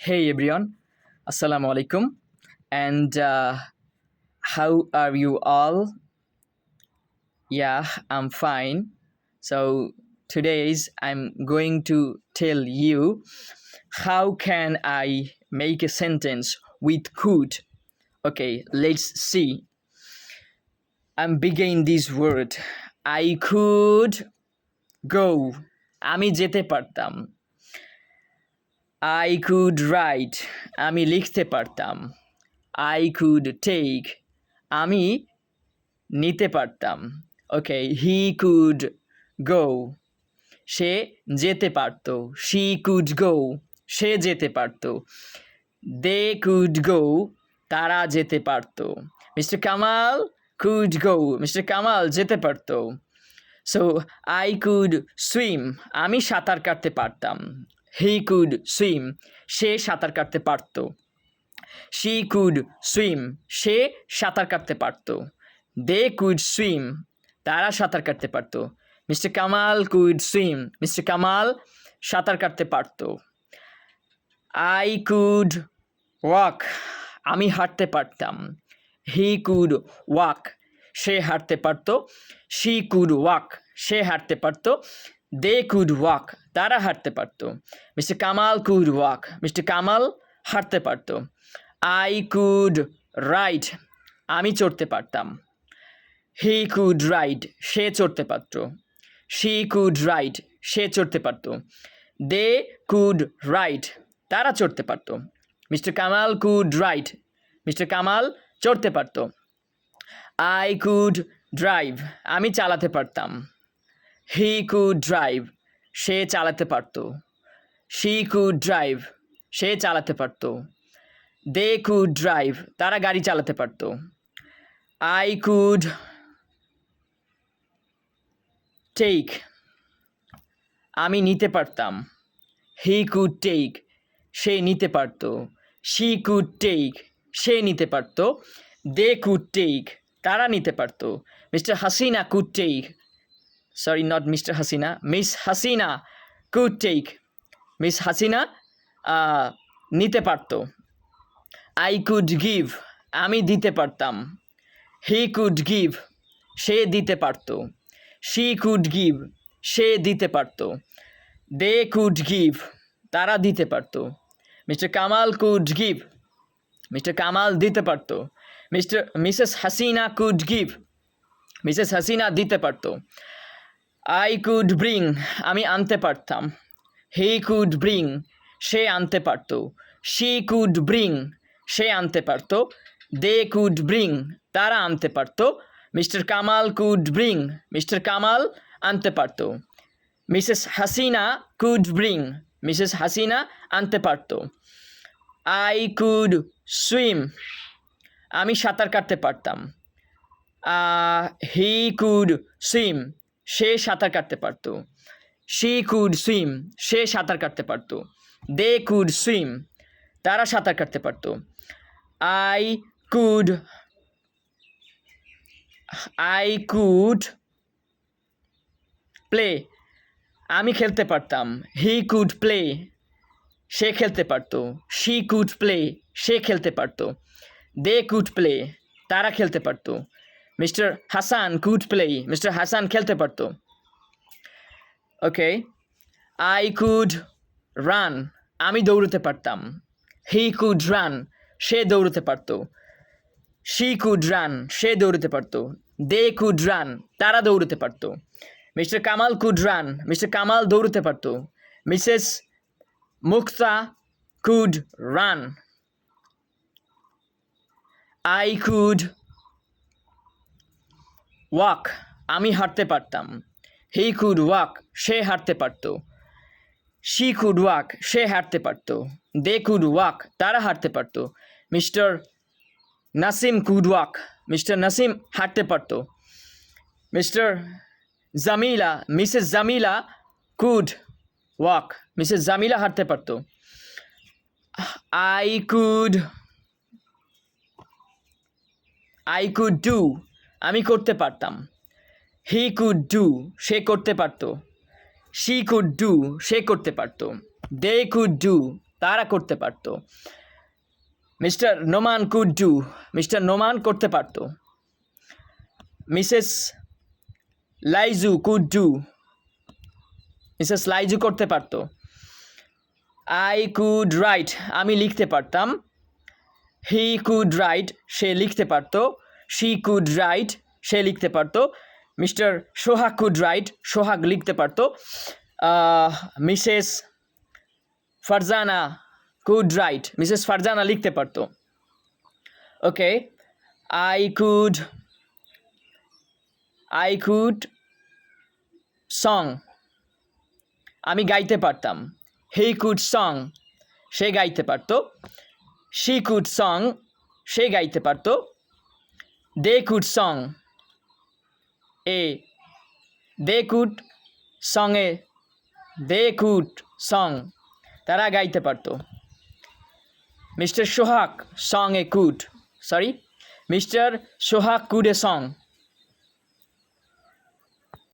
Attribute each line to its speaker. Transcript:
Speaker 1: Hey everyone, Assalamu alaikum, and how are you all? Yeah, I'm fine. So today's I'm going to tell you how can I make a sentence with could. Okay, let's see. I'm begin this word. I could go. আমি যেতে পারতাম। I could write. আমি লিখতে পারতাম। I could take. আমি নিতে পারতাম। ওকে, he could go. সে যেতে পারত। She could go. সে যেতে পারত। They could go. তারা যেতে পারত। Mr Kamal could go. Mr Kamal যেতে পারত। So I could swim. আমি সাঁতার কাটতে পারতাম। He could swim. সে সাঁতার কাটতে পারত। She could swim. সে সাঁতার কাটতে পারত। They could swim. তারা সাঁতার কাটতে পারত। Mr Kamal could swim. Mr Kamal সাঁতার কাটতে পারত। I could walk. আমি হাঁটতে পারতাম। He could walk. সে হাঁটতে পারত। She could walk. সে হাঁটতে পারত। They could walk. তারা হাঁটতে পারত। Mr Kamal could walk. Mr Kamal হাঁটতে পারত। I could ride. আমি চড়তে পারতাম। He could ride. সে চড়তে পারত। She could ride. সে চড়তে পারত। They could ride. তারা চড়তে পারত। Mr Kamal could ride. Mr Kamal চড়তে পারত। I could drive. আমি চালাতে পারতাম। He could drive. সে চালাতে পারত। She could drive. সে চালাতে পারত। They could drive. তারা গাড়ি চালাতে পারত। I could take. আমি নিতে পারতাম। He could take. সে নিতে পারত। She could take. সে নিতে পারত। They could take. তারা নিতে পারত। Mr Hasina could take. Sorry, not Mr Hasina, miss Hasina could take. Miss Hasina নিতে পারত। I could give. আমি দিতে পারতাম। He could give. সে দিতে পারত। She could give. সে দিতে পারত। They could give. তারা দিতে পারত। Mr Kamal could give. Mr Kamal দিতে পারত। Mrs Hasina could give. Mrs Hasina দিতে পারত। I could bring. আমি আনতে পারতাম। He could bring. সে আনতে পারত। She could bring. সে আনতে পারত। They could bring. তারা আনতে পারত। Mr Kamal could bring. Mr Kamal আনতে পারত। Mrs Hasina could bring. Mrs Hasina আনতে পারত। I could swim. আমি সাঁতার কাটতে পারতাম। He could swim. সে সাঁতার কাটতে পারত। She could swim. সে সাঁতার কাটতে পারত। They could swim. তারা সাঁতার কাটতে পারত। I could play. আমি খেলতে পারতাম। He could play. সে খেলতে পারত। She could play. সে খেলতে পারত। They could play. তারা খেলতে পারত। Mr Hasan could play. Mr Hasan খেলতে পারত। Okay, I could run. আমি দৌড়তে পারতাম। He could run. সে দৌড়তে পারত। She could run. সে দৌড়তে পারত। They could run. তারা দৌড়তে পারত। Mr Kamal could run. Mr Kamal দৌড়তে পারত। Mrs Mukta could run. I could walk. আমি হাঁটতে পারতাম। He could walk. সে হাঁটতে পারত। She could walk. সে হাঁটতে পারত। They could walk. তারা হাঁটতে পারত। Mr Nasim could walk. Mr Nasim হাঁটতে পারত। Mr Jamila Mrs Jamila could walk. Mrs Jamila হাঁটতে পারত। I could do. আমি করতে পারতাম। He could do. সে করতে পারত। She could do. সে করতে পারত। They could do. তারা করতে পারতো। Mr Noman could do, Mr Noman করতে পারতো। Mrs Laiju could do, Mrs Laiju করতে পারতো। আই কুড রাইট, আমি লিখতে পারতাম। হি কুড রাইট, সে লিখতে পারতো। শি কুড রাইট, সে লিখতে পারতো। মিস্টার সোহাগ কুড রাইট, সোহাগ লিখতে পারতো। Mrs Farzana could right, Mrs Farzana লিখতে পারতো। ওকে, আই কুড সং, আমি গাইতে পারতাম। হি কুড সং, সে গাইতে পারতো। শি কুড সং, সে গাইতে পারতো। They could song, they could song, they could song, তারা গাইতে পারতো। Mr Sohag song a could, Mr Sohag could a song,